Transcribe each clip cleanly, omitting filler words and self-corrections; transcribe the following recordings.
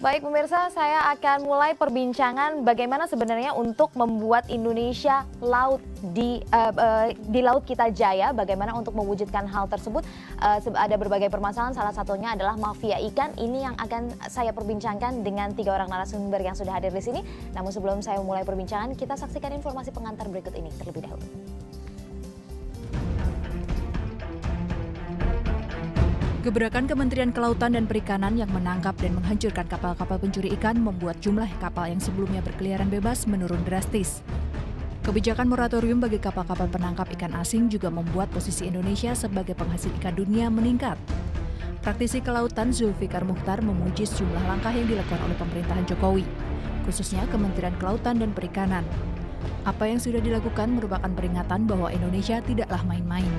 Baik pemirsa, saya akan mulai perbincangan bagaimana sebenarnya untuk membuat Indonesia di laut kita jaya. Bagaimana untuk mewujudkan hal tersebut. Ada berbagai permasalahan, salah satunya adalah mafia ikan. Ini yang akan saya perbincangkan dengan 3 orang narasumber yang sudah hadir di sini. Namun sebelum saya mulai perbincangan, kita saksikan informasi pengantar berikut ini terlebih dahulu. Gebrakan Kementerian Kelautan dan Perikanan yang menangkap dan menghancurkan kapal-kapal pencuri ikan membuat jumlah kapal yang sebelumnya berkeliaran bebas menurun drastis. Kebijakan moratorium bagi kapal-kapal penangkap ikan asing juga membuat posisi Indonesia sebagai penghasil ikan dunia meningkat. Praktisi kelautan Zulfikar Mukhtar memuji sejumlah langkah yang dilakukan oleh pemerintahan Jokowi, khususnya Kementerian Kelautan dan Perikanan. Apa yang sudah dilakukan merupakan peringatan bahwa Indonesia tidaklah main-main.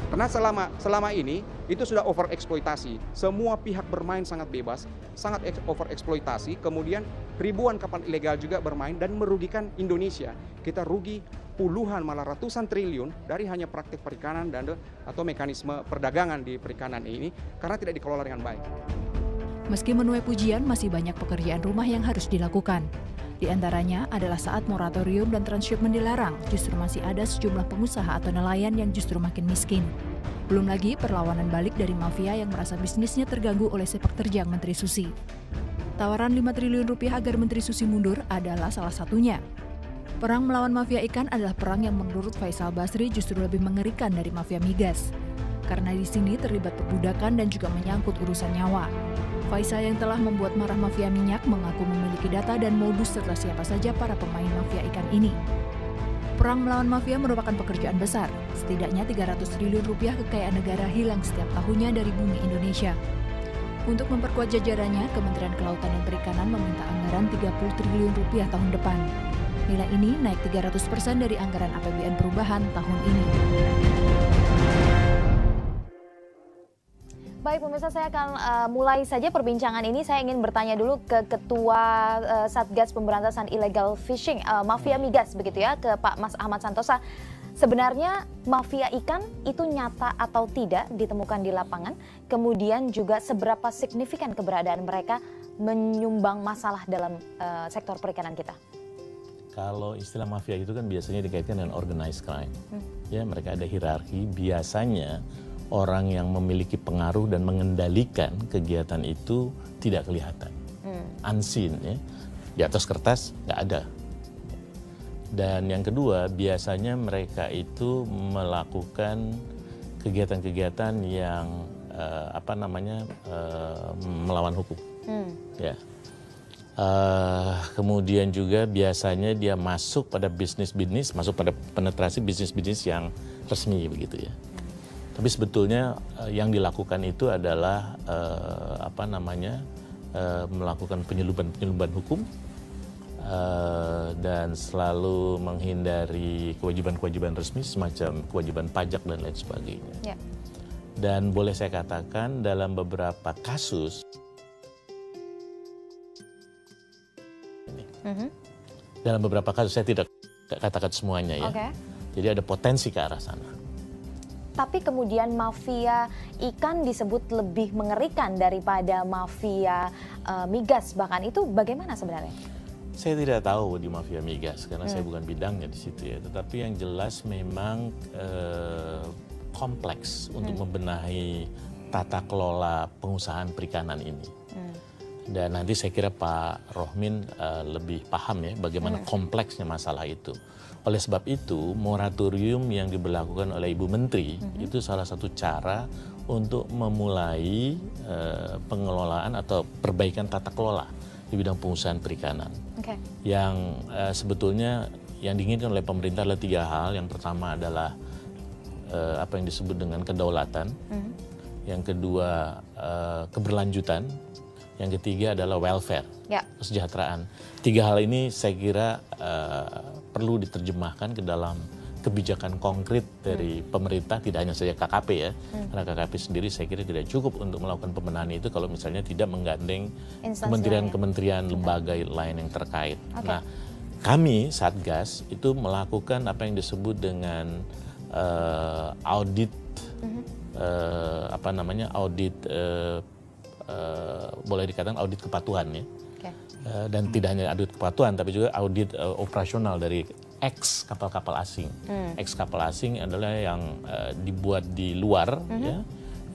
Karena selama ini itu sudah overeksploitasi. Semua pihak bermain sangat bebas, sangat overeksploitasi. Kemudian ribuan kapal ilegal juga bermain dan merugikan Indonesia. Kita rugi puluhan malah ratusan triliun dari hanya praktik perikanan atau mekanisme perdagangan di perikanan ini karena tidak dikelola dengan baik. Meski menuai pujian, masih banyak pekerjaan rumah yang harus dilakukan. Di antaranya adalah saat moratorium dan transshipment dilarang, justru masih ada sejumlah pengusaha atau nelayan yang justru makin miskin. Belum lagi perlawanan balik dari mafia yang merasa bisnisnya terganggu oleh sepak terjang Menteri Susi. Tawaran 5 triliun rupiah agar Menteri Susi mundur adalah salah satunya. Perang melawan mafia ikan adalah perang yang menurut Faisal Basri justru lebih mengerikan dari mafia migas. Karena di sini terlibat perbudakan dan juga menyangkut urusan nyawa. Faisal yang telah membuat marah mafia minyak mengaku memiliki data dan modus serta siapa saja para pemain mafia ikan ini. Perang melawan mafia merupakan pekerjaan besar. Setidaknya 300 triliun rupiah kekayaan negara hilang setiap tahunnya dari bumi Indonesia. Untuk memperkuat jajarannya, Kementerian Kelautan dan Perikanan meminta anggaran 30 triliun rupiah tahun depan. Nilai ini naik 300% dari anggaran APBN perubahan tahun ini. Baik pemirsa, saya akan mulai saja perbincangan ini. Saya ingin bertanya dulu ke Ketua Satgas Pemberantasan Illegal Fishing, Mafia Migas begitu ya, ke Pak Mas Ahmad Santosa. Sebenarnya mafia ikan itu nyata atau tidak ditemukan di lapangan? Kemudian juga seberapa signifikan keberadaan mereka menyumbang masalah dalam sektor perikanan kita? Kalau istilah mafia itu kan biasanya dikaitkan dengan organized crime. Ya, mereka ada hierarki, biasanya orang yang memiliki pengaruh dan mengendalikan kegiatan itu tidak kelihatan, unseen ya, di atas kertas nggak ada. Dan yang kedua, biasanya mereka itu melakukan kegiatan-kegiatan yang melawan hukum. Ya. Kemudian juga biasanya dia masuk pada bisnis-bisnis, masuk pada penetrasi bisnis-bisnis yang resmi begitu ya. Tapi sebetulnya yang dilakukan itu adalah melakukan penyelundupan hukum dan selalu menghindari kewajiban-kewajiban resmi semacam kewajiban pajak dan lain sebagainya. Ya. Dan boleh saya katakan dalam beberapa kasus dalam beberapa kasus, saya tidak katakan semuanya ya. Okay. Jadi ada potensi ke arah sana. Tapi kemudian mafia ikan disebut lebih mengerikan daripada mafia migas, bahkan itu bagaimana sebenarnya? Saya tidak tahu di mafia migas karena saya bukan bidangnya di situ ya. Tetapi yang jelas memang kompleks untuk membenahi tata kelola pengusahaan perikanan ini. Dan nanti saya kira Pak Rohmin lebih paham ya bagaimana kompleksnya masalah itu. Oleh sebab itu, moratorium yang diberlakukan oleh Ibu Menteri itu salah satu cara untuk memulai pengelolaan atau perbaikan tata kelola di bidang pengusahaan perikanan. Okay. Yang sebetulnya yang diinginkan oleh pemerintah adalah 3 hal. Yang pertama adalah apa yang disebut dengan kedaulatan. Yang kedua, keberlanjutan. Yang ketiga adalah welfare, kesejahteraan. 3 hal ini saya kira perlu diterjemahkan ke dalam kebijakan konkret dari pemerintah, tidak hanya saja KKP ya. Karena KKP sendiri saya kira tidak cukup untuk melakukan pembenahan itu kalau misalnya tidak menggandeng kementerian-kementerian lembaga lain yang terkait. Okay. Nah, kami Satgas itu melakukan apa yang disebut dengan audit boleh dikatakan audit kepatuhan ya. Okay. Dan tidak hanya audit kepatuhan, tapi juga audit operasional dari ex kapal-kapal asing. Ex kapal asing adalah yang dibuat di luar, ya,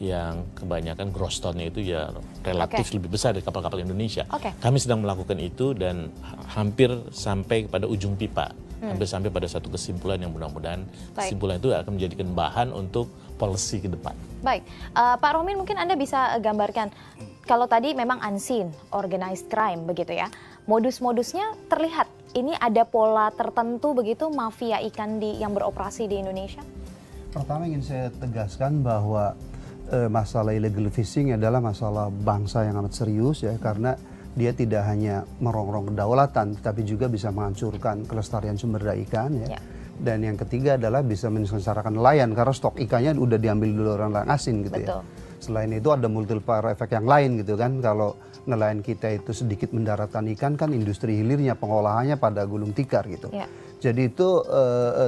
yang kebanyakan gross ton-nya itu ya relatif lebih besar dari kapal-kapal Indonesia. Kami sedang melakukan itu dan hampir sampai pada ujung pipa, hampir sampai pada satu kesimpulan yang mudah-mudahan kesimpulan itu akan menjadikan bahan untuk policy ke depan. Baik, Pak Rohmin mungkin Anda bisa gambarkan, kalau tadi memang unseen, organized crime begitu ya, modus-modusnya terlihat, ini ada pola tertentu begitu mafia ikan yang beroperasi di Indonesia? Pertama ingin saya tegaskan bahwa masalah illegal fishing adalah masalah bangsa yang amat serius ya, karena dia tidak hanya merongrong kedaulatan, tapi juga bisa menghancurkan kelestarian sumber daya ikan ya. Dan yang ketiga adalah bisa menyengsarakan nelayan karena stok ikannya udah diambil dulu orang asing gitu ya. Selain itu ada multiplier efek yang lain gitu kan, kalau nelayan kita itu sedikit mendaratkan ikan kan industri hilirnya pengolahannya pada gulung tikar gitu. Jadi itu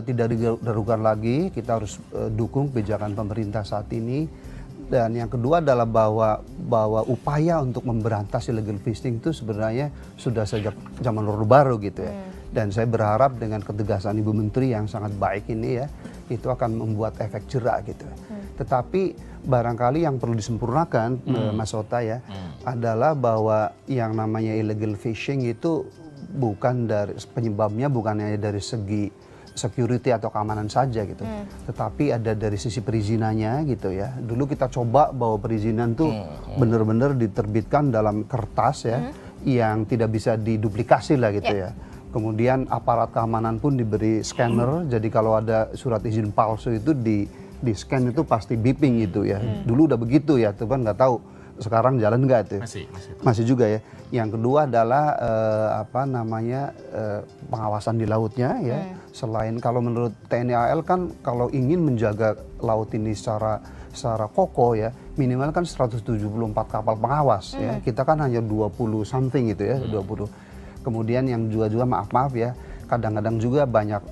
tidak diragukan lagi, kita harus dukung kebijakan pemerintah saat ini. Dan yang kedua adalah bahwa upaya untuk memberantas illegal fishing itu sebenarnya sudah sejak zaman Orde Baru gitu ya. Dan saya berharap dengan ketegasan Ibu Menteri yang sangat baik ini ya, itu akan membuat efek jerak gitu. Tetapi barangkali yang perlu disempurnakan Mas Ota ya, adalah bahwa yang namanya illegal fishing itu bukan dari penyebabnya bukan hanya dari segi security atau keamanan saja gitu, tetapi ada dari sisi perizinannya gitu ya. Dulu kita coba bahwa perizinan tuh benar-benar diterbitkan dalam kertas ya, yang tidak bisa diduplikasi lah gitu ya. Kemudian aparat keamanan pun diberi scanner, jadi kalau ada surat izin palsu itu di scan itu pasti beeping gitu ya. Dulu udah begitu ya, tuh kan nggak tahu sekarang jalan nggak itu? Masih juga ya. Yang kedua adalah pengawasan di lautnya ya. Selain kalau menurut TNI AL kan kalau ingin menjaga laut ini secara kokoh ya, minimal kan 174 kapal pengawas ya. Kita kan hanya 20 something gitu ya, 20. Kemudian yang juga maaf ya, kadang-kadang juga banyak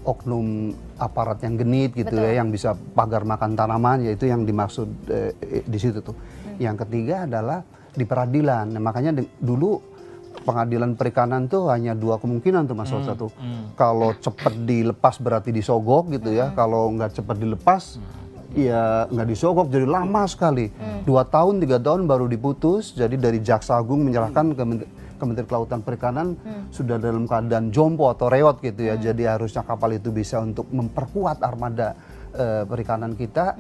oknum aparat yang genit gitu ya, yang bisa pagar makan tanaman, yaitu yang dimaksud di situ tuh. Yang ketiga adalah di peradilan. Nah, makanya dulu pengadilan perikanan tuh hanya dua kemungkinan tuh Mas Ota tuh. Kalau cepat dilepas berarti disogok gitu ya. Kalau nggak cepat dilepas ya nggak disogok, jadi lama sekali. 2 tahun 3 tahun baru diputus. Jadi dari Jaksa Agung menyerahkan ke Kementerian Kelautan Perikanan sudah dalam keadaan jompo atau reot gitu ya. Jadi harusnya kapal itu bisa untuk memperkuat armada perikanan kita,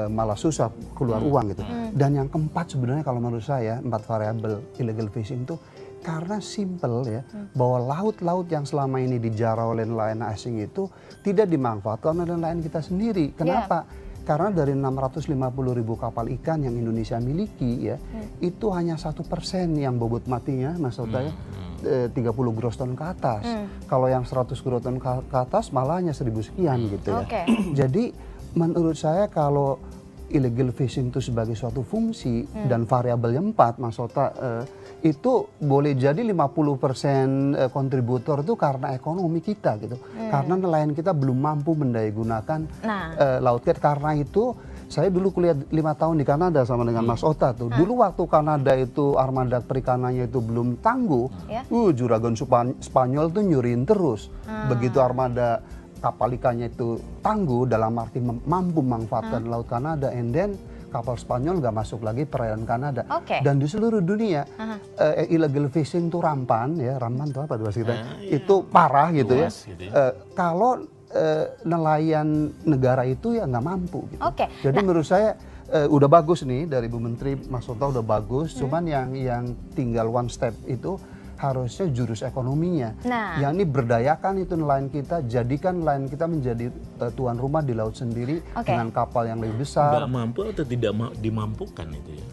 malah susah keluar uang gitu. Dan yang keempat sebenarnya kalau menurut saya 4 variabel illegal fishing itu karena simple ya, bahwa laut-laut yang selama ini dijarah oleh nelayan asing itu tidak dimanfaatkan oleh nelayan kita sendiri. Kenapa? Karena dari 650.000 kapal ikan yang Indonesia miliki ya, itu hanya 1% yang bobot matinya Mas Ota ya, 30 gross ton ke atas. Kalau yang 100 gross ton ke atas malah hanya 1.000 sekian gitu ya. Jadi menurut saya kalau illegal fishing itu sebagai suatu fungsi dan variabelnya 4 Mas Ota, itu boleh jadi 50% kontributor itu karena ekonomi kita gitu. Karena nelayan kita belum mampu mendayagunakan laut kita. Karena itu saya dulu kuliah 5 tahun di Kanada sama dengan Mas Ota tuh. Dulu waktu Kanada itu armada perikanannya itu belum tangguh, juragan Spanyol tuh nyuriin terus. Begitu armada kapal ikannya itu tangguh dalam arti mampu memanfaatkan laut Kanada, and then kapal Spanyol nggak masuk lagi perairan Kanada. Dan di seluruh dunia illegal fishing itu rampan ya, rampan itu apa bahasa kita? Itu parah gitu ya. Kalau nelayan negara itu ya nggak mampu gitu. Jadi menurut saya udah bagus nih dari Bu Menteri, Mas Ota udah bagus. Cuman yang tinggal one step itu harusnya jurus ekonominya. Yang ini berdayakan itu nelayan kita, jadikan nelayan kita menjadi tuan rumah di laut sendiri dengan kapal yang lebih besar. Nggak mampu atau tidak dimampukan itu ya?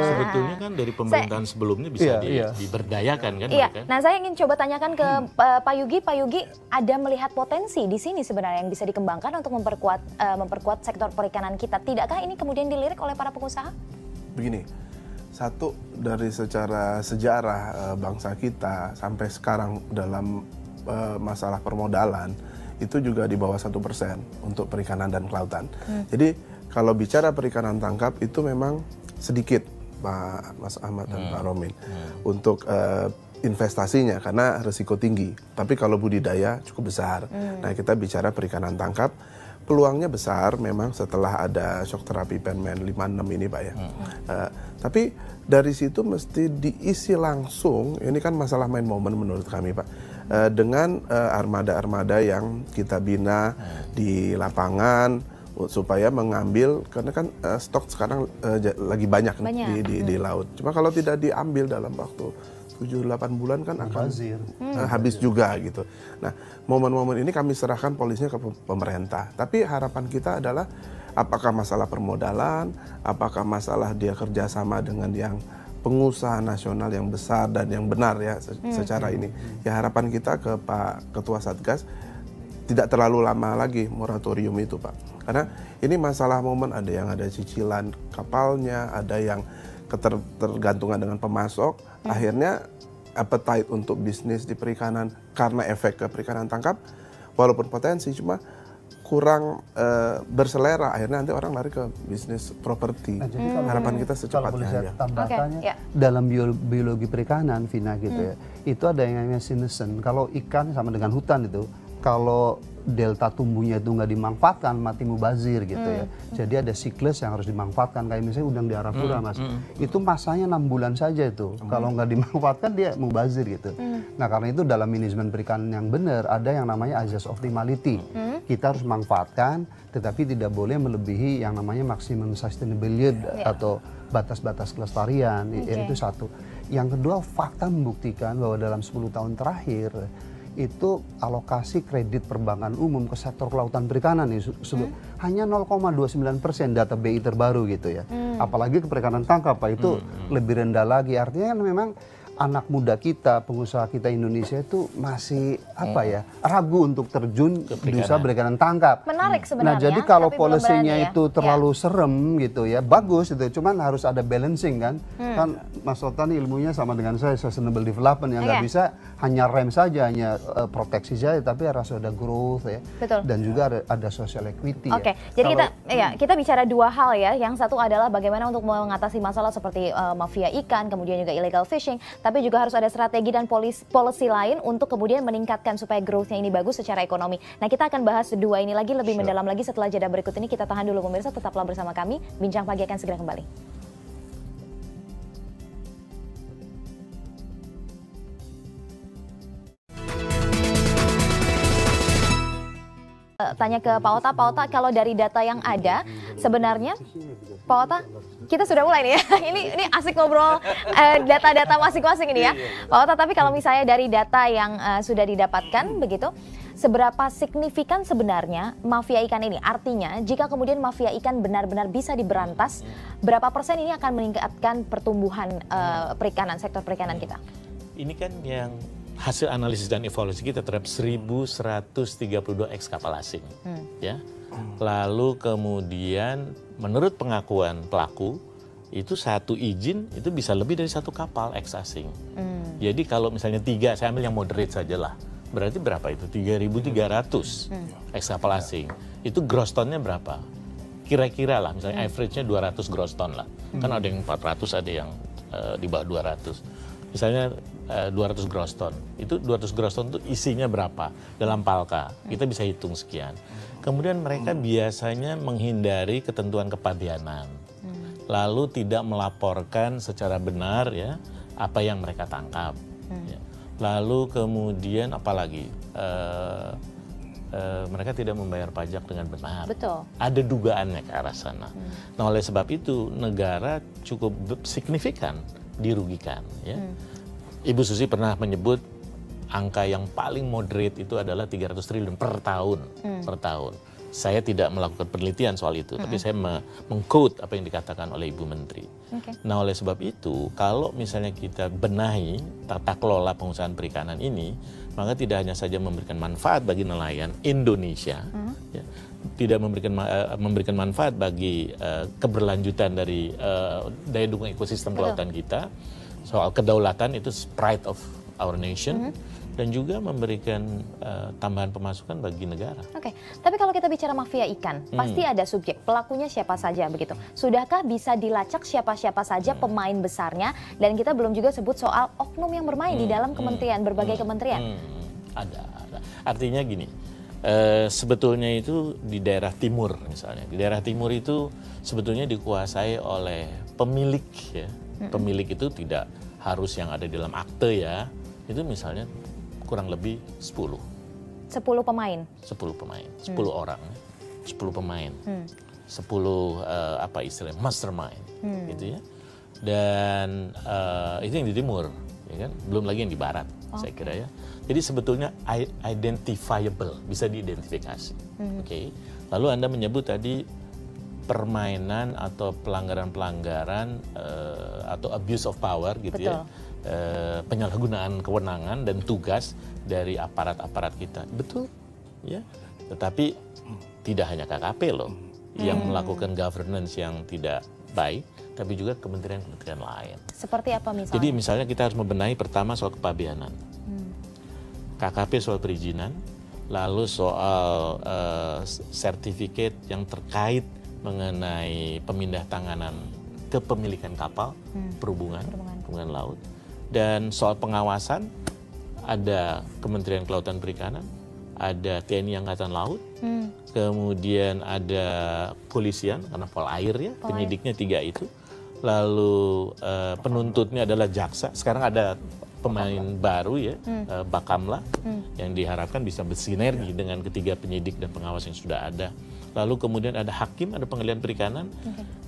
Sebetulnya kan dari pemerintahan sebelumnya bisa diberdayakan kan? Nah saya ingin coba tanyakan ke Pak Yugi. Pak Yugi, ada melihat potensi di sini sebenarnya yang bisa dikembangkan untuk memperkuat sektor perikanan kita. Tidakkah ini kemudian dilirik oleh para pengusaha? Begini, satu dari secara sejarah bangsa kita sampai sekarang dalam masalah permodalan itu juga di bawah 1% untuk perikanan dan kelautan. Jadi kalau bicara perikanan tangkap itu memang sedikit Pak Mas Ahmad dan Pak Rohmin untuk investasinya karena risiko tinggi. Tapi kalau budidaya cukup besar. Nah, kita bicara perikanan tangkap, peluangnya besar memang setelah ada shock terapi Penmen 56 ini, Pak ya. Tapi dari situ mesti diisi langsung, ini kan masalah main momen menurut kami, Pak. Dengan armada-armada yang kita bina di lapangan, supaya mengambil, karena kan stok sekarang lagi banyak. Di laut. Cuma kalau tidak diambil dalam waktu 7-8 bulan kan akan habis juga gitu. Nah, momen-momen ini kami serahkan polisnya ke pemerintah. Tapi harapan kita adalah apakah masalah permodalan, apakah masalah dia kerjasama dengan yang pengusaha nasional yang besar dan yang benar ya secara ini. Ya harapan kita ke Pak Ketua Satgas tidak terlalu lama lagi moratorium itu, Pak. Karena ini masalah momen, ada yang ada cicilan kapalnya, ada yang ketergantungan dengan pemasok, akhirnya appetite untuk bisnis di perikanan karena efek ke perikanan tangkap, walaupun potensi cuma kurang berselera, akhirnya nanti orang lari ke bisnis properti. Nah, jadi harapan kita secepatnya ya. Tambahannya dalam biologi perikanan, Vina gitu ya, itu ada yang namanya senescent. Kalau ikan sama dengan hutan itu, kalau delta tumbuhnya itu nggak dimanfaatkan, mati mubazir gitu ya. Jadi ada siklus yang harus dimanfaatkan, kayak misalnya udang di Arafura, Mas. Itu masanya 6 bulan saja itu. Kalau nggak dimanfaatkan dia mubazir gitu. Nah, karena itu dalam manajemen perikanan yang benar ada yang namanya azas optimality. Kita harus manfaatkan, tetapi tidak boleh melebihi yang namanya maximum sustainable yield atau batas-batas kelestarian. Itu satu. Yang kedua, fakta membuktikan bahwa dalam 10 tahun terakhir itu alokasi kredit perbankan umum ke sektor kelautan perikanan hanya 0,29% data BI terbaru gitu ya. Apalagi ke perikanan tangkap, Pak, itu lebih rendah lagi. Artinya kan memang anak muda kita, pengusaha kita Indonesia itu masih ragu untuk terjun di usaha perikanan tangkap. Menarik sebenarnya. Nah, jadi kalau polisinya itu terlalu serem gitu ya, bagus itu. Cuman harus ada balancing kan. Kan Mas Sultan ilmunya sama dengan saya, sustainable development yang nggak bisa hanya rem saja, hanya proteksi saja, tapi harus ada growth ya. Betul. Dan juga ada social equity. Oke, jadi kita bicara dua hal ya. Yang satu adalah bagaimana untuk mengatasi masalah seperti mafia ikan, kemudian juga illegal fishing. Tapi juga harus ada strategi dan policy lain untuk kemudian meningkatkan supaya growth-nya ini bagus secara ekonomi. Nah, kita akan bahas dua ini lagi lebih mendalam lagi setelah jeda berikut ini. Kita tahan dulu pemirsa, tetaplah bersama kami. Bincang Pagi akan segera kembali. Tanya ke Pak Ota, kalau dari data yang ada sebenarnya, Pak Ota, kita sudah mulai nih ya. Ini asik ngobrol data-data masing-masing ini ya, Pak Ota. Tapi kalau misalnya dari data yang sudah didapatkan begitu, seberapa signifikan sebenarnya mafia ikan ini? Artinya, jika kemudian mafia ikan benar-benar bisa diberantas, berapa persen ini akan meningkatkan pertumbuhan perikanan, sektor perikanan kita? Ini kan yang hasil analisis dan evaluasi kita terhadap 1.132 eks kapal asing, ya. Lalu kemudian menurut pengakuan pelaku itu satu izin itu bisa lebih dari satu kapal eks asing. Jadi kalau misalnya 3, saya ambil yang moderate saja lah. Berarti berapa itu? 3.300 eks kapal asing. Itu gross tonnya berapa? Kira-kira lah, misalnya average-nya 200 gross ton lah. Kan ada yang 400, ada yang di bawah 200. Misalnya 200 gross ton, itu 200 gross ton itu isinya berapa dalam palka, kita bisa hitung sekian. Kemudian mereka biasanya menghindari ketentuan kepabeanan, lalu tidak melaporkan secara benar ya apa yang mereka tangkap. Ya. Lalu kemudian apalagi mereka tidak membayar pajak dengan benar. Betul. Ada dugaannya ke arah sana. Nah, oleh sebab itu negara cukup signifikan dirugikan. Ya. Ibu Susi pernah menyebut angka yang paling moderate itu adalah 300 triliun per tahun. Per tahun. Saya tidak melakukan penelitian soal itu, tapi saya meng-quote apa yang dikatakan oleh Ibu Menteri. Nah, oleh sebab itu, kalau misalnya kita benahi tata kelola pengusahaan perikanan ini, maka tidak hanya saja memberikan manfaat bagi nelayan Indonesia, ya, tidak memberikan manfaat bagi keberlanjutan dari daya dukung ekosistem kelautan kita. Soal kedaulatan itu pride of our nation dan juga memberikan tambahan pemasukan bagi negara. Oke, tapi kalau kita bicara mafia ikan, pasti ada subjek, pelakunya siapa saja begitu. Sudahkah bisa dilacak siapa-siapa saja pemain besarnya? Dan kita belum juga sebut soal oknum yang bermain di dalam kementerian, berbagai kementerian. Ada. Artinya gini, sebetulnya itu di daerah timur misalnya. Di daerah timur itu sebetulnya dikuasai oleh pemilik ya. Pemilik itu tidak harus yang ada di dalam akte ya. Itu misalnya kurang lebih 10 pemain. 10 pemain, 10 orang, 10 pemain, 10 apa istilahnya mastermind, gitu ya. Dan itu yang di timur, ya kan? Belum lagi yang di barat, saya kira ya. Jadi sebetulnya identifiable, bisa diidentifikasi. Oke. Lalu Anda menyebut tadi permainan atau pelanggaran-pelanggaran atau abuse of power, gitu. Betul. Ya. Penyalahgunaan kewenangan dan tugas dari aparat-aparat kita. Betul, ya. Tetapi tidak hanya KKP loh yang melakukan governance yang tidak baik, tapi juga kementerian-kementerian lain. Seperti apa misalnya? Jadi misalnya kita harus membenahi pertama soal kepabeanan. KKP soal perizinan, lalu soal sertifikat yang terkait mengenai pemindah tanganan kepemilikan kapal, perhubungan laut. Dan soal pengawasan, ada Kementerian Kelautan Perikanan, ada TNI Angkatan Laut, kemudian ada polisian, karena pol air ya, penyidiknya 3 itu. Lalu penuntutnya adalah jaksa, sekarang ada pemain baru ya, Bakamla, yang diharapkan bisa bersinergi dengan ketiga penyidik dan pengawas yang sudah ada. Lalu kemudian ada hakim, ada pengadilan perikanan.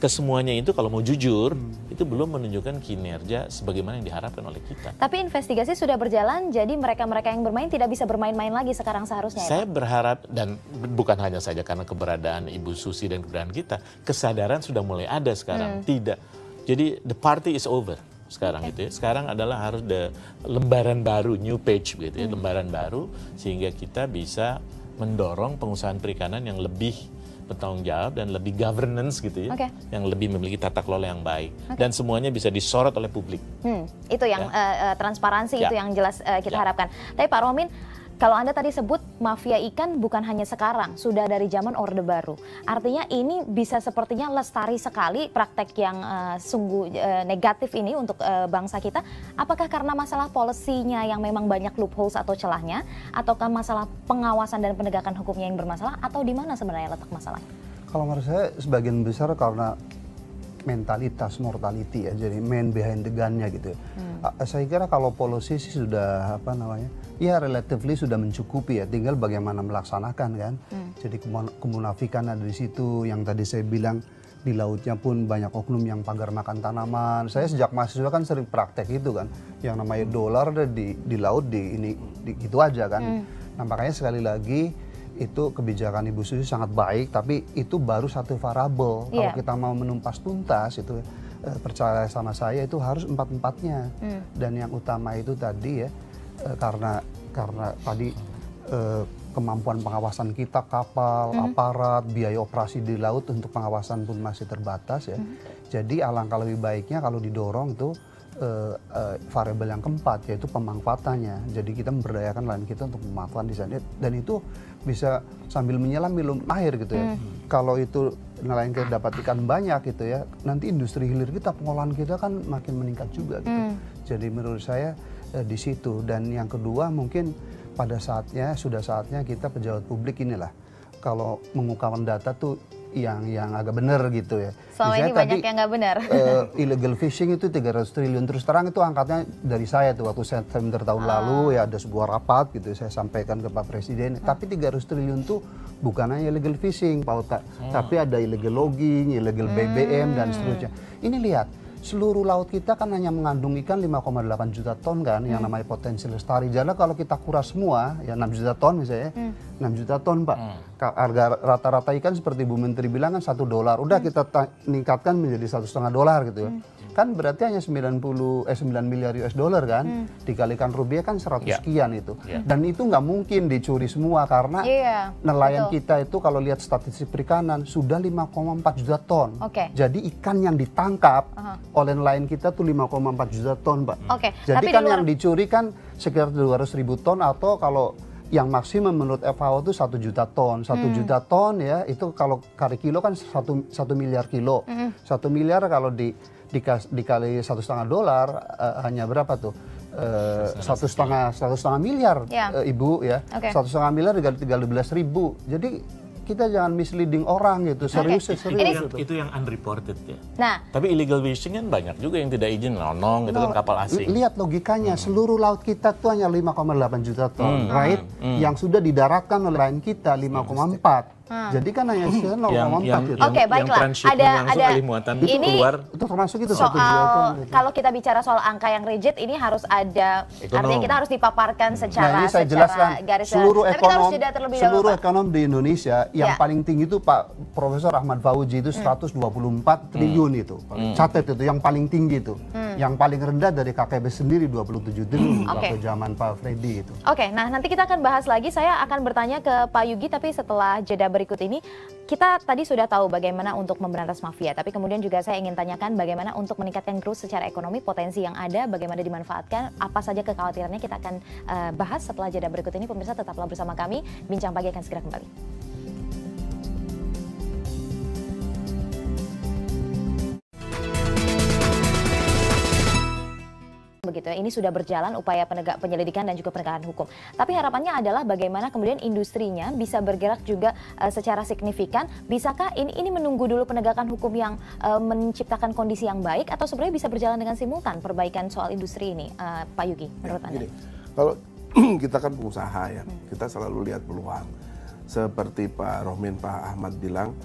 Kesemuanya itu kalau mau jujur, itu belum menunjukkan kinerja sebagaimana yang diharapkan oleh kita. Tapi investigasi sudah berjalan, jadi mereka-mereka yang bermain tidak bisa bermain-main lagi sekarang seharusnya. Saya berharap, dan bukan hanya saja karena keberadaan Ibu Susi dan keberadaan kita, kesadaran sudah mulai ada sekarang. Tidak. Jadi the party is over sekarang gitu ya. Sekarang adalah harus lembaran baru, new page gitu ya, lembaran baru, sehingga kita bisa mendorong pengusahaan perikanan yang lebih bertanggung jawab dan lebih governance gitu ya, yang lebih memiliki tata kelola yang baik, dan semuanya bisa disorot oleh publik. Itu yang transparansi itu yang jelas kita harapkan. Tapi Pak Rohmin, kalau Anda tadi sebut mafia ikan bukan hanya sekarang, sudah dari zaman Orde Baru. Artinya ini bisa sepertinya lestari sekali praktek yang sungguh negatif ini untuk bangsa kita. Apakah karena masalah polisinya yang memang banyak loopholes atau celahnya, ataukah masalah pengawasan dan penegakan hukumnya yang bermasalah, atau di mana sebenarnya letak masalahnya? Kalau menurut saya sebagian besar karena mentalitas mortality ya, jadi man behind the gun-nya gitu. Saya kira kalau polisi sih sudah ya relatively sudah mencukupi ya, tinggal bagaimana melaksanakan kan. Jadi kemunafikan ada di situ, yang tadi saya bilang di lautnya pun banyak oknum yang pagar makan tanaman. Saya sejak mahasiswa kan sering praktek itu kan, yang namanya dolar di laut gitu aja kan. Nah makanya sekali lagi itu kebijakan Ibu Susi sangat baik, tapi itu baru satu variabel. Kalau kita mau menumpas tuntas itu percaya sama saya itu harus empat-empatnya. Dan yang utama itu tadi ya, karena tadi kemampuan pengawasan kita, kapal, aparat, biaya operasi di laut untuk pengawasan pun masih terbatas ya. Jadi alangkah lebih baiknya kalau didorong tuh variabel yang keempat, yaitu pemanfaatannya. Jadi kita memberdayakan nelayan kita untuk memanfaatkan di sana, dan itu bisa sambil menyelam minum air gitu ya. Kalau itu nelayan kita dapat ikan banyak gitu ya, nanti industri hilir kita, pengolahan kita kan makin meningkat juga gitu. Jadi menurut saya di situ. Dan yang kedua mungkin sudah saatnya kita pejabat publik inilah, kalau mengungkapkan data tuh yang agak benar gitu ya. Selama ini banyak yang nggak benar. Illegal fishing itu 300 triliun. Terus terang itu angkatnya dari saya tuh waktu saya seminar tahun lalu ya, ada sebuah rapat gitu saya sampaikan ke Pak Presiden. Tapi 300 triliun tuh bukan hanya illegal fishing, Pak Ota, tapi ada illegal logging, illegal BBM dan seterusnya. Ini lihat, seluruh laut kita kan hanya mengandung ikan 5,8 juta ton kan, yang namanya potensi lestari. Jadi kalau kita kuras semua ya 6 juta ton misalnya, 6 juta ton, Pak. Harga rata-rata ikan seperti Bu Menteri bilang kan $1. Udah kita meningkatkan menjadi $1,5 gitu ya. Kan berarti hanya 9 miliar US dollar kan. Dikalikan rupiah kan 100 sekian itu. Dan itu nggak mungkin dicuri semua karena nelayan kita itu kalau lihat statistik perikanan sudah 5,4 juta ton. Jadi ikan yang ditangkap oleh nelayan kita tuh 5,4 juta ton, Pak. Jadi kan yang dicuri kan sekitar 200.000 ton atau kalau yang maksimum menurut FAO itu 1 juta ton. 1 juta ton ya, itu kalau kali kilo kan 1 miliar kilo. 1 miliar kalau dikali $1,5 hanya berapa tuh? 1,5 miliar, Ibu ya. 1,5 miliar dikali 13.000. Jadi kita jangan misleading orang gitu, serius. Itu yang unreported ya. Nah, tapi illegal fishing kan banyak juga yang tidak izin nonong, itu kan kapal asing. Lihat logikanya, seluruh laut kita tuh hanya 5,8 juta ton, right? Yang sudah didaratkan oleh nelayan kita 5,4. Jadi kan hanya 0,4 gitu. Baiklah. Ada ini keluar, itu termasuk itu soal gitu. Kalau kita bicara soal angka yang rigid, ini harus ada, artinya kita harus dipaparkan secara ini saya jelaskan garis. Seluruh ekonom di Indonesia yang paling tinggi itu Pak Profesor Ahmad Fauzi itu 124 triliun itu. Catat itu yang paling tinggi itu. Yang paling rendah dari KKB sendiri 27 triliun waktu zaman Pak Freddy itu. Nah nanti kita akan bahas lagi. Saya akan bertanya ke Pak Yugi, tapi setelah jeda berikut ini. Kita tadi sudah tahu bagaimana untuk memberantas mafia, tapi kemudian juga saya ingin tanyakan bagaimana untuk meningkatkan growth secara ekonomi, potensi yang ada, bagaimana dimanfaatkan, apa saja kekhawatirannya, kita akan bahas setelah jeda berikut ini. Pemirsa tetaplah bersama kami, Bincang Pagi akan segera kembali. Begitu ya, ini sudah berjalan upaya penyelidikan dan juga penegakan hukum. Tapi harapannya adalah bagaimana kemudian industrinya bisa bergerak juga secara signifikan. Bisakah ini menunggu dulu penegakan hukum yang menciptakan kondisi yang baik, atau sebenarnya bisa berjalan dengan simultan perbaikan soal industri ini, Pak Yugi, menurut Anda? Kalau kita kan pengusaha ya, kita selalu lihat peluang. Seperti Pak Rohmin, Pak Ahmad bilang,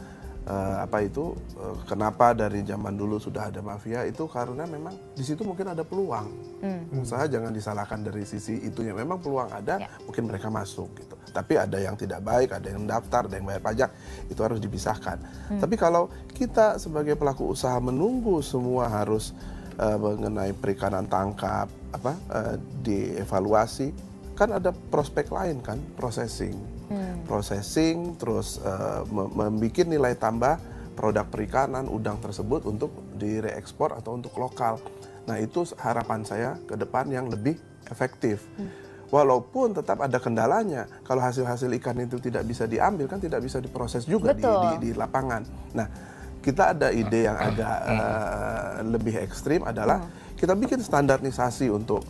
kenapa dari zaman dulu sudah ada mafia, itu karena memang di situ mungkin ada peluang. Usaha jangan disalahkan dari sisi itunya, memang peluang ada, mungkin mereka masuk gitu. Tapi ada yang tidak baik, ada yang daftar, ada yang bayar pajak, itu harus dipisahkan. Tapi kalau kita sebagai pelaku usaha menunggu semua harus mengenai perikanan tangkap dievaluasi, kan ada prospek lain kan, processing, terus membuat nilai tambah produk perikanan, udang tersebut untuk direekspor atau untuk lokal. Nah itu harapan saya ke depan yang lebih efektif. Walaupun tetap ada kendalanya, kalau hasil-hasil ikan itu tidak bisa diambil, kan tidak bisa diproses juga di lapangan. Nah kita ada ide yang agak lebih ekstrim adalah kita bikin standarisasi untuk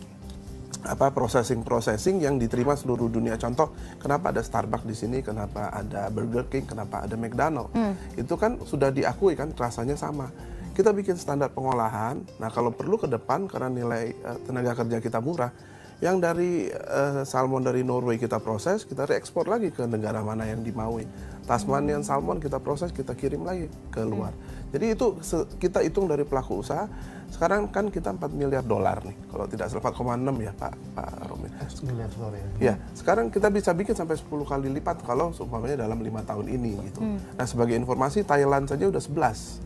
processing yang diterima seluruh dunia. Contoh, kenapa ada Starbucks di sini, kenapa ada Burger King, kenapa ada McDonald. Itu kan sudah diakui kan rasanya sama. Kita bikin standar pengolahan. Nah, kalau perlu ke depan karena nilai tenaga kerja kita murah, yang dari salmon dari Norway kita proses, kita reekspor lagi ke negara mana yang dimaui. Tasmanian salmon kita proses, kita kirim lagi ke luar. Jadi itu kita hitung dari pelaku usaha. Sekarang kan kita $4 miliar nih, kalau tidak salah 4,6 ya Pak Romin. Ya, sekarang kita bisa bikin sampai 10 kali lipat kalau umpamanya dalam 5 tahun ini gitu. Nah sebagai informasi Thailand saja udah 11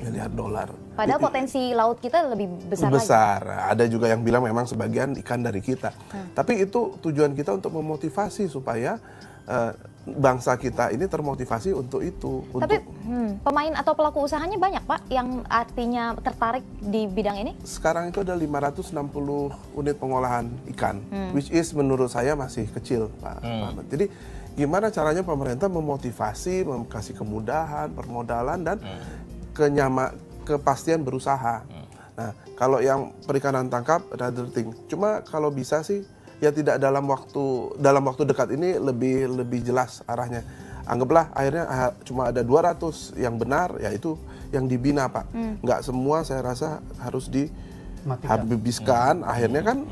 miliar dolar. Padahal potensi laut kita lebih besar lagi. Ada juga yang bilang memang sebagian ikan dari kita. Tapi itu tujuan kita untuk memotivasi supaya bangsa kita ini termotivasi untuk itu. Tapi pemain atau pelaku usahanya banyak Pak yang artinya tertarik di bidang ini? Sekarang itu ada 560 unit pengolahan ikan, which is menurut saya masih kecil Pak Ahmad. Jadi gimana caranya pemerintah memotivasi, kasih kemudahan, permodalan dan kepastian berusaha. Nah kalau yang perikanan tangkap another thing. Cuma kalau bisa sih ya tidak dalam waktu dekat ini lebih jelas arahnya. Anggaplah akhirnya cuma ada 200 yang benar, yaitu yang dibina Pak. Nggak semua saya rasa harus dihabiskan. Akhirnya kan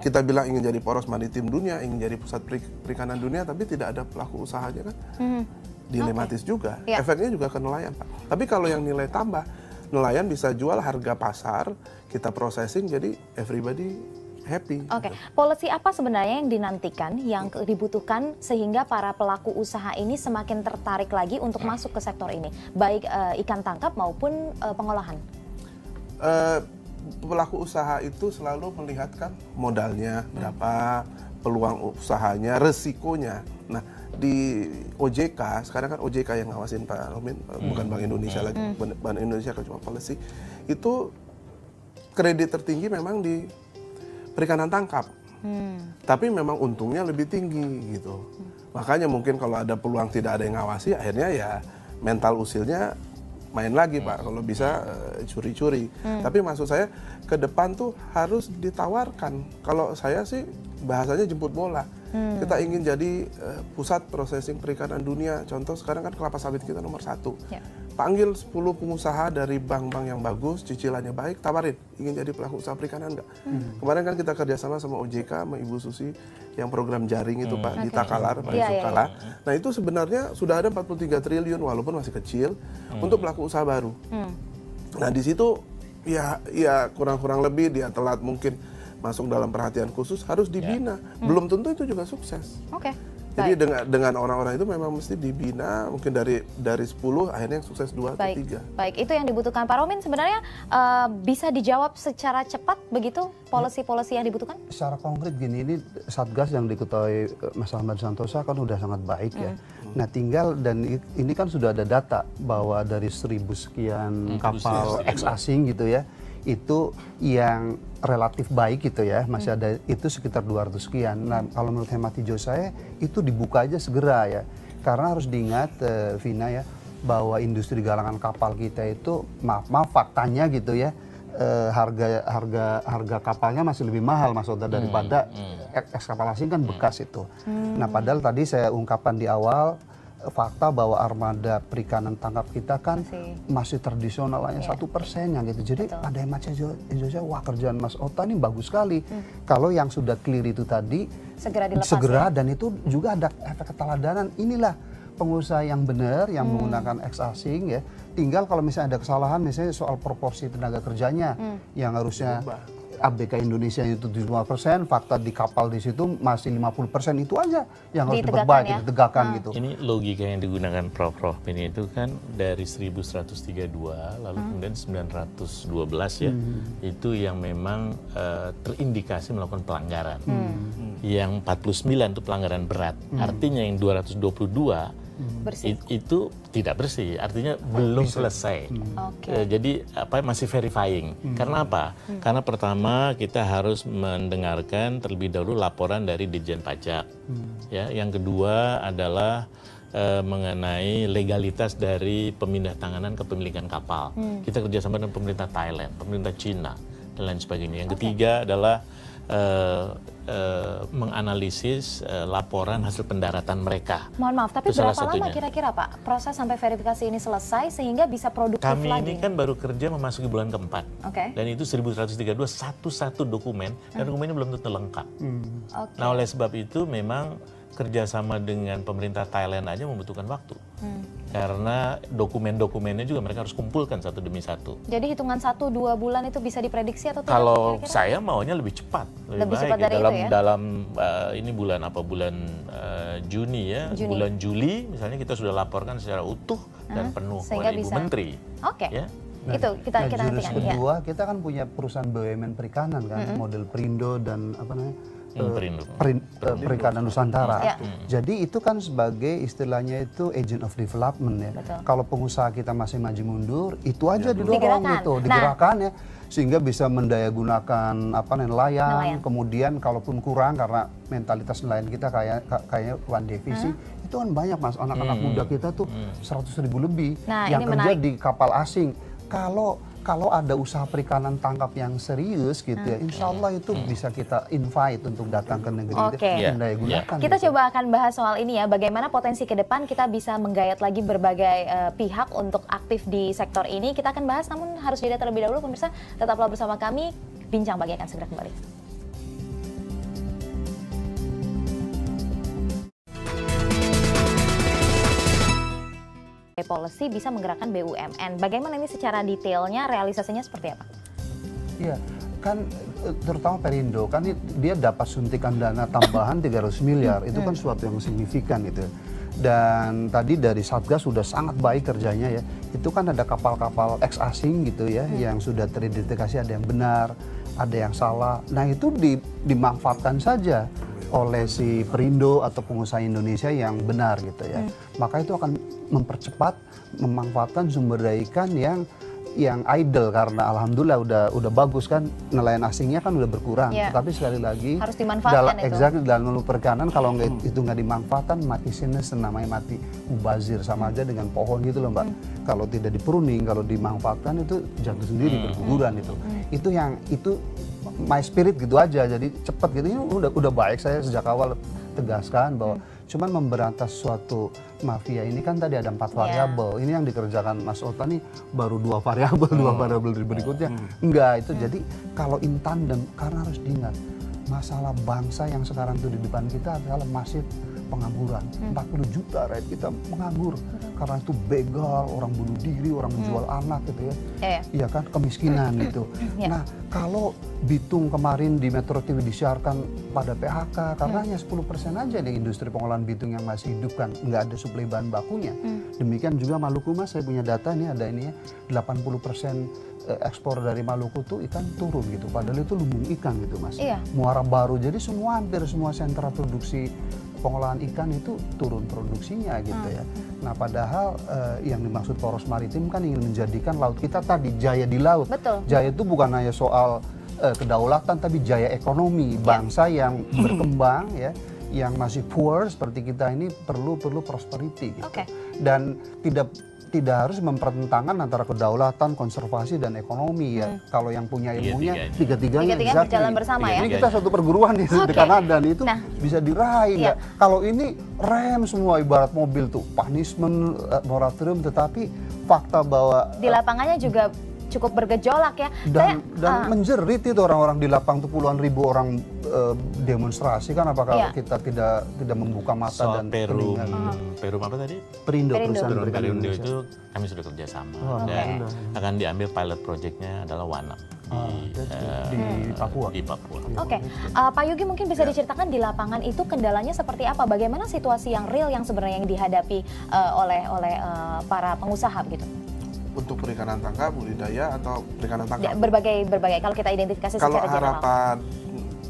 kita bilang ingin jadi poros maritim dunia, ingin jadi pusat perikanan dunia, tapi tidak ada pelaku usahanya kan. Dilematis juga. Efeknya juga ke nelayan Pak. Tapi kalau yang nilai tambah, nelayan bisa jual harga pasar, kita processing jadi everybody happy. Oke, policy apa sebenarnya yang dinantikan, yang dibutuhkan sehingga para pelaku usaha ini semakin tertarik lagi untuk masuk ke sektor ini, baik ikan tangkap maupun pengolahan? Pelaku usaha itu selalu melihatkan modalnya berapa, peluang usahanya, resikonya. Nah, di OJK, sekarang kan OJK yang ngawasin Pak Romin, bukan Bank Indonesia lagi, Bank Indonesia kan cuma policy, itu kredit tertinggi memang di perikanan tangkap. Tapi memang untungnya lebih tinggi gitu. Makanya mungkin kalau ada peluang tidak ada yang ngawasi, akhirnya ya mental usilnya main lagi Pak, kalau bisa curi-curi. Tapi maksud saya ke depan tuh harus ditawarkan. Kalau saya sih bahasanya jemput bola. Kita ingin jadi pusat processing perikanan dunia. Contoh sekarang kan kelapa sawit kita nomor 1. Panggil 10 pengusaha dari bank-bank yang bagus, cicilannya baik, tawarin. Ingin jadi pelaku usaha perikanan nggak? Kemarin kan kita kerjasama sama OJK, sama Ibu Susi, yang program jaring itu Pak, di Takalar, Pak Yusuf Kala. Nah itu sebenarnya sudah ada 43 triliun, walaupun masih kecil, untuk pelaku usaha baru. Nah di situ ya kurang-kurang lebih dia telat mungkin masuk dalam perhatian khusus, harus dibina. Belum tentu itu juga sukses. Jadi dengan orang-orang itu memang mesti dibina, mungkin dari 10 akhirnya yang sukses 2 atau 3. Baik, itu yang dibutuhkan Pak Romin sebenarnya bisa dijawab secara cepat begitu policy-policy yang dibutuhkan? Secara konkret gini, ini Satgas yang diketuai Mas Ahmad Santosa kan udah sangat baik ya. Nah tinggal, dan ini kan sudah ada data bahwa dari 1000 sekian kapal ex asing gitu ya, itu yang relatif baik gitu ya, masih ada itu sekitar 200 sekian. Nah kalau menurut hemat hijau saya itu dibuka aja segera ya, karena harus diingat Vina ya, bahwa industri galangan kapal kita itu maaf faktanya gitu ya, harga kapalnya masih lebih mahal Mas Oda daripada ex kapal asing kan bekas itu. Nah padahal tadi saya ungkapkan di awal, fakta bahwa armada perikanan tangkap kita kan masih tradisional, hanya 1% yang gitu. Jadi ada hemat Indonesia, wah kerjaan Mas Ota ini bagus sekali. Kalau yang sudah clear itu tadi segera dilepas, dan itu juga ada efek keteladanan. Inilah pengusaha yang benar, yang menggunakan ex asing ya. Tinggal kalau misalnya ada kesalahan, misalnya soal proporsi tenaga kerjanya yang harusnya ABK Indonesia itu 75%, fakta di kapal di situ masih 50%, itu aja yang harus diperbaiki, ditegakkan gitu. Ini logika yang digunakan Prof. Rohmin itu kan dari 1132 lalu kemudian 912 ya, itu yang memang terindikasi melakukan pelanggaran. Yang 49 itu pelanggaran berat, artinya yang 222 itu tidak bersih, artinya belum selesai. Jadi masih verifying. Karena apa? Karena pertama kita harus mendengarkan terlebih dahulu laporan dari Ditjen Pajak. Ya, yang kedua adalah mengenai legalitas dari pemindah tanganan kepemilikan kapal. Kita kerjasama dengan pemerintah Thailand, pemerintah Cina, dan lain sebagainya. Yang ketiga adalah menganalisis laporan hasil pendaratan mereka. Mohon maaf, tapi berapa lama kira-kira Pak proses sampai verifikasi ini selesai sehingga bisa produktif lagi? Kami ini kan baru kerja memasuki bulan keempat, dan itu 1132 satu-satu dokumen, dan dokumennya belum tentu lengkap. Nah oleh sebab itu memang kerjasama dengan pemerintah Thailand aja membutuhkan waktu. Karena dokumen-dokumennya juga mereka harus kumpulkan satu demi satu. Jadi hitungan 1-2 bulan itu bisa diprediksi atau tidak? Kalau saya maunya lebih cepat, lebih baik. Cepat dari dalam itu ya? dalam ini bulan apa? Bulan Juni ya. Bulan Juli misalnya kita sudah laporkan secara utuh dan penuh kepada Ibu Menteri. Ya? Itu kita nantikan. Kedua, kita kan punya perusahaan BUMN perikanan kan, model Perindo dan apa namanya? Perikanan Nusantara. Jadi itu kan sebagai istilahnya itu agent of development ya. Kalau pengusaha kita masih maju mundur, itu aja didorong gitu, digerakkan ya, sehingga bisa mendayagunakan nelayan. Kemudian kalaupun kurang karena mentalitas nelayan kita kayaknya one divisi, itu kan banyak Mas, anak-anak muda kita tuh 100.000 lebih yang kerja di kapal asing. Kalau ada usaha perikanan tangkap yang serius gitu ya, insya Allah itu bisa kita invite untuk datang ke negeri kita. Kita coba akan bahas soal ini ya, bagaimana potensi ke depan kita bisa menggayat lagi berbagai pihak untuk aktif di sektor ini. Kita akan bahas, namun harus jeda terlebih dahulu pemirsa. Tetaplah bersama kami, Bincang Pagi akan segera kembali. Policy bisa menggerakkan BUMN. Bagaimana ini secara detailnya, realisasinya seperti apa? Iya, kan terutama Perindo kan dia dapat suntikan dana tambahan 300 miliar itu kan suatu yang signifikan gitu. Dan tadi dari Satgas sudah sangat baik kerjanya ya. Itu kan ada kapal-kapal ex asing gitu ya yang sudah teridentifikasi ada yang benar, ada yang salah. Nah itu dimanfaatkan saja oleh si Perindo atau pengusaha Indonesia yang benar gitu ya. Maka itu akan mempercepat memanfaatkan sumber daya ikan yang idle karena alhamdulillah udah bagus kan nelayan asingnya kan udah berkurang. Tapi sekali lagi harus dimanfaatkan dalam perikanan kalau itu nggak dimanfaatkan mati sinis, namanya mati mubazir, sama aja dengan pohon gitu loh Mbak. Kalau tidak dipruning, kalau dimanfaatkan itu jatuh sendiri berguguran itu. Itu my spirit gitu aja, jadi cepat gitu. Ini udah baik, saya sejak awal tegaskan bahwa cuman memberantas suatu mafia ini kan tadi ada 4 variabel. Ini yang dikerjakan Mas Ota nih baru 2 variabel, 2 variabel berikutnya. Enggak, itu jadi kalau in tandem, karena harus diingat masalah bangsa yang sekarang itu di depan kita adalah masih pengangguran. 40 juta rakyat kita menganggur karena itu begal, orang bunuh diri, orang menjual anak gitu ya. Iya kan, kemiskinan itu. Nah, kalau Bitung kemarin di Metro TV disiarkan pada PHK karena hanya 10% aja nih industri pengolahan Bitung yang masih hidup kan, nggak ada suplai bahan bakunya. Demikian juga Maluku Mas, saya punya data nih ada ini ya, 80% ekspor dari Maluku tuh ikan turun gitu, padahal itu lumbung ikan gitu Mas. Muara Baru, jadi hampir semua sentra produksi pengolahan ikan itu turun produksinya gitu ya. Nah padahal yang dimaksud poros maritim kan ingin menjadikan laut kita tadi jaya di laut. Jaya itu bukan hanya soal kedaulatan tapi jaya ekonomi bangsa yang berkembang ya, yang masih poor seperti kita ini perlu prosperity gitu. Dan tidak harus mempertentangkan antara kedaulatan, konservasi, dan ekonomi ya. Kalau yang punya ilmunya, tiga-tiganya berjalan bersama ya. Ini kita satu perguruan di Kanada nih, itu bisa diraih nggak? Kalau ini rem semua ibarat mobil tuh, punishment, moratorium, tetapi fakta bahwa di lapangannya juga cukup bergejolak ya. Dan menjerit itu orang-orang di lapang tuh, puluhan ribu orang demonstrasi kan, apakah kita tidak membuka mata dan telinga. Perum apa tadi? Perindo, perusahaan Perindo itu kami sudah kerjasama dan akan diambil pilot projectnya adalah Wanam di Papua. Pak Yogi mungkin bisa diceritakan di lapangan itu kendalanya seperti apa? Bagaimana situasi yang real yang sebenarnya yang dihadapi oleh para pengusaha begitu? Untuk perikanan tangkap, budidaya atau perikanan tangkap? Berbagai. Kalau kita identifikasi secara general. Kalau harapan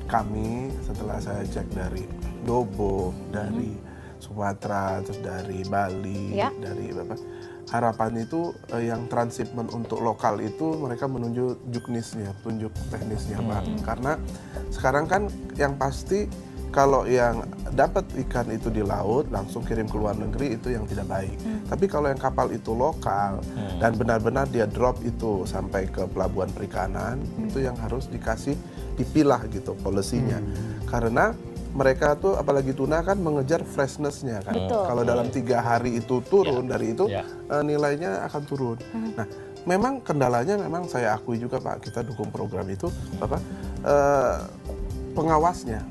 kami setelah saya cek dari Dobo, dari Sumatera, terus dari Bali, dari harapan itu yang transshipment untuk lokal itu mereka menunjuk juknisnya, tunjuk teknisnya Pak. Karena sekarang kan yang pasti kalau yang dapat ikan itu di laut langsung kirim ke luar negeri itu yang tidak baik. Tapi kalau yang kapal itu lokal dan benar-benar dia drop itu sampai ke pelabuhan perikanan, itu yang harus dipilah gitu polisinya. Karena mereka tuh apalagi tuna kan mengejar freshness-nya kan. Kalau dalam 3 hari itu turun dari itu nilainya akan turun. Nah, memang kendalanya memang saya akui juga Pak, kita dukung program itu pengawasnya.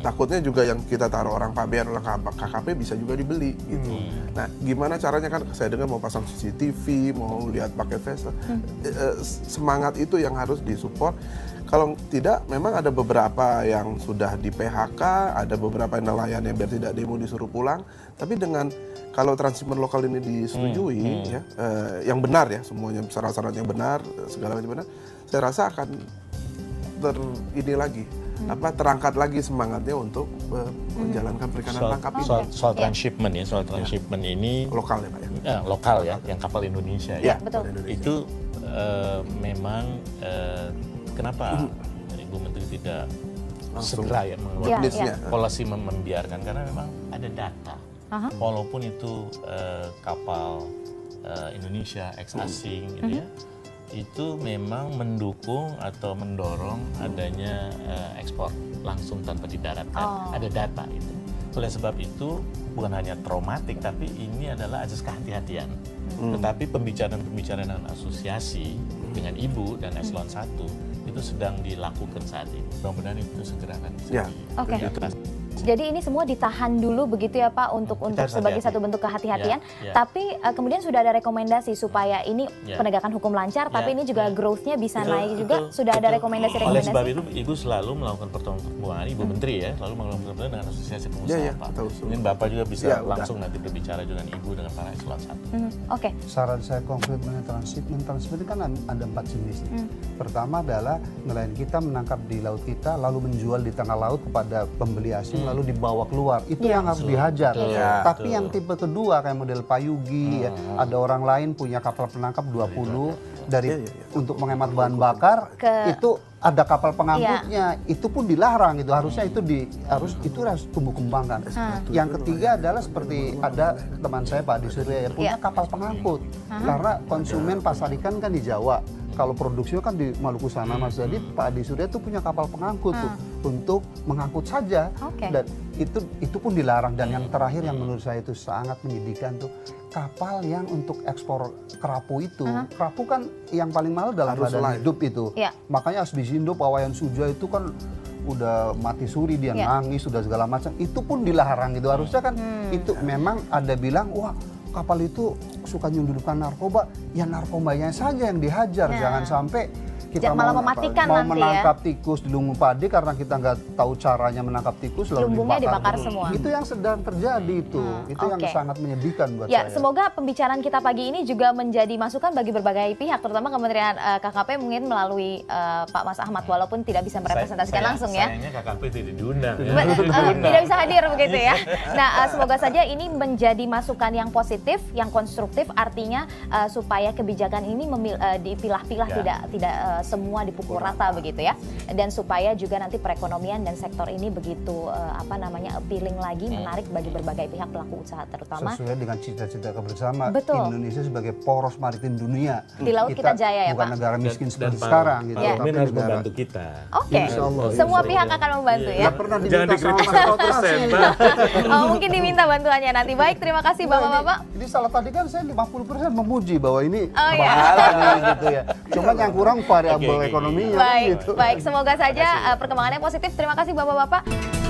Takutnya juga yang kita taruh orang pabean, orang KKP bisa juga dibeli gitu. Nah, gimana caranya kan saya dengar mau pasang CCTV, mau lihat pakai face. Semangat itu yang harus disupport. Kalau tidak, memang ada beberapa yang sudah di PHK, ada beberapa nelayan yang biar tidak demo disuruh pulang. Tapi dengan kalau transshipment lokal ini disetujui, ya, yang benar ya, semuanya syarat-syarat yang benar, segala macam benar, saya rasa akan terangkat lagi semangatnya untuk menjalankan perikanan tangkap ini. Soal transshipment ya, ini lokal ya Pak ya? Lokal ya, yang kapal Indonesia ya. Betul. Itu memang kenapa Ibu Menteri tidak segera ya mengeluarkan polisi membiarkan, karena memang ada data. Walaupun itu kapal Indonesia ex asing gitu ya, itu memang mendukung atau mendorong adanya ekspor langsung tanpa didaratkan. Ada data itu. Oleh sebab itu bukan hanya traumatik, tapi ini adalah azas kehati-hatian. Tetapi pembicaraan asosiasi dengan Ibu dan Eselon 1 itu sedang dilakukan saat ini. Mudah-mudahan itu segera akan bisa dilakukan. Jadi ini semua ditahan dulu begitu ya Pak untuk sebagai satu bentuk kehati-hatian. Tapi kemudian sudah ada rekomendasi supaya ini penegakan hukum lancar, tapi ini juga growth-nya bisa naik juga. Sudah ada rekomendasi-rekomendasi. Oleh sebab itu Ibu selalu melakukan pertemuan, Ibu Menteri ya, selalu melakukan pertemuan dengan asosiasi pengusaha Pak. Mungkin Bapak juga bisa langsung nanti berbicara dengan Ibu dengan para eselon 1. Oke. Saran saya konkret mengenai shipment kan ada 4 jenis. Pertama adalah nelayan kita menangkap di laut kita, lalu menjual di tengah laut kepada pembeli asing, lalu dibawa keluar. Itu yang harus dihajar. Tapi yang tipe kedua kayak model Payugi, ada orang lain punya kapal penangkap 20 untuk menghemat bahan bakar, itu ada kapal pengangkutnya, itu pun dilarang itu, harusnya itu harus tumbuh kembangkan. Yang ketiga adalah seperti ada teman saya Pak Adi Surya punya kapal pengangkut, karena konsumen pasar ikan kan di Jawa, kalau produksinya kan di Maluku sana Mas. Jadi Pak Adi Surya itu punya kapal pengangkut tuh untuk mengangkut saja, dan itu pun dilarang. Dan yang terakhir yang menurut saya itu sangat menyedihkan tuh, kapal yang untuk ekspor kerapu itu, kerapu kan yang paling mahal dalam badan hidup itu, makanya Asbisindo, Pawayan Suja itu kan udah mati suri, dia nangis, sudah segala macam, itu pun dilarang gitu. Harusnya kan itu memang ada bilang, wah kapal itu suka nyelundupkan narkoba, ya narkobanya saja yang dihajar, jangan sampai kita malah mematikan mau nanti menangkap tikus di Lumbung Padi karena kita nggak tahu caranya menangkap tikus, lalu dibakar semua. Itu yang sedang terjadi itu yang sangat menyedihkan buat saya. Semoga pembicaraan kita pagi ini juga menjadi masukan bagi berbagai pihak, terutama Kementerian KKP mungkin melalui Pak Mas Ahmad, walaupun tidak bisa merepresentasikan langsung ya. Sayangnya KKP tidak diundang ya. Tidak bisa hadir begitu ya. Nah, semoga saja ini menjadi masukan yang positif, yang konstruktif, artinya supaya kebijakan ini dipilah-pilah, tidak semua dipukul rata begitu ya, dan supaya juga nanti perekonomian dan sektor ini begitu appealing lagi, menarik bagi berbagai pihak pelaku usaha, terutama sesuai dengan cita-cita bersama Indonesia sebagai poros maritim dunia. Di laut kita jaya ya Pak. Bukan negara miskin seperti sekarang gitu. Pak Romin harus membantu kita. Oke. Semua pihak akan membantu ya. Pernah jangan dikritik 100%, Pak. Mungkin diminta bantuannya nanti. Baik, terima kasih Bapak-bapak. Jadi salah tadi kan saya 50% memuji bahwa ini mahal gitu ya. Cuma yang kurang variabel ekonominya. Baik, semoga saja perkembangannya positif. Terima kasih Bapak-bapak.